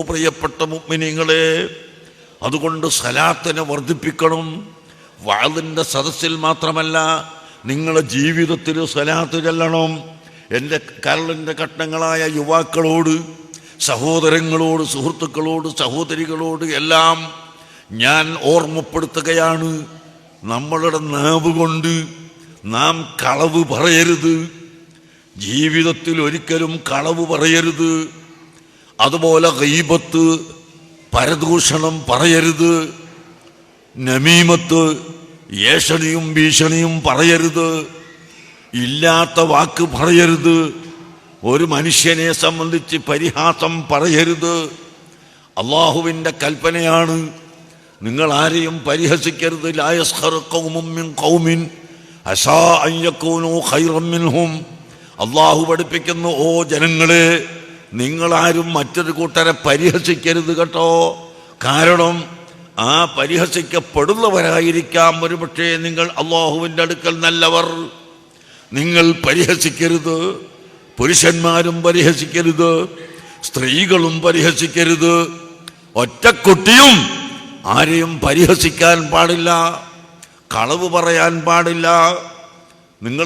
പ്രിയപ്പെട്ട മുഅ്മിനീങ്ങളെ, അതുകൊണ്ട് സലാത്തിനെ വർദ്ധിപ്പിക്കണം. വഅദിന്റെ സദസ്സിൽ മാത്രമല്ല, നിങ്ങളുടെ ജീവിതത്തിൽ സലാത്ത് ചൊല്ലണം. എൻ്റെ കരളിൻ്റെ കഷ്ണങ്ങളായ യുവാക്കളോട്, സഹോദരങ്ങളോട്, സുഹൃത്തുക്കളോട്, സഹോദരികളോട് എല്ലാം ഞാൻ ഓർമ്മപ്പെടുത്തുകയാണ്. നമ്മളുടെ നാവ് കൊണ്ട് നാം കളവ് പറയരുത്. ജീവിതത്തിൽ ഒരിക്കലും കളവ് പറയരുത്. അതുപോലെ ഗീബത്ത്, പരദൂഷണം പറയരുത്. നമീമത്ത്, ഏഷണിയും ഭീഷണിയും പറയരുത്. ഇല്ലാത്ത വാക്ക് പറയരുത്. ഒരു മനുഷ്യനെ സംബന്ധിച്ച് പരിഹാസം പറയരുത്. അള്ളാഹുവിൻ്റെ കൽപ്പനയാണ്, നിങ്ങൾ ആരെയും പരിഹസിക്കരുത്. ലാ യസ്ഖറു ഖൗമുൻ മിൻ ഖൗമിൻ അസാ അൻ യകൂനു ഖൈറൻ മിൻഹും. അള്ളാഹു പഠിപ്പിക്കുന്നു, ഓ ജനങ്ങളെ, നിങ്ങളാരും മറ്റൊരു കൂട്ടരെ പരിഹസിക്കരുത് കേട്ടോ. കാരണം ആ പരിഹസിക്കപ്പെടുന്നവരായിരിക്കാം ഒരുപക്ഷേ നിങ്ങൾ അള്ളാഹുവിൻ്റെ അടുക്കൽ നല്ലവർ. നിങ്ങൾ പരിഹസിക്കരുത്. പുരുഷന്മാരും പരിഹസിക്കരുത്, സ്ത്രീകളും പരിഹസിക്കരുത്. ഒറ്റക്കുട്ടിയും ആരെയും പരിഹസിക്കാൻ പാടില്ല, കളവ് പറയാൻ പാടില്ല. നിങ്ങൾ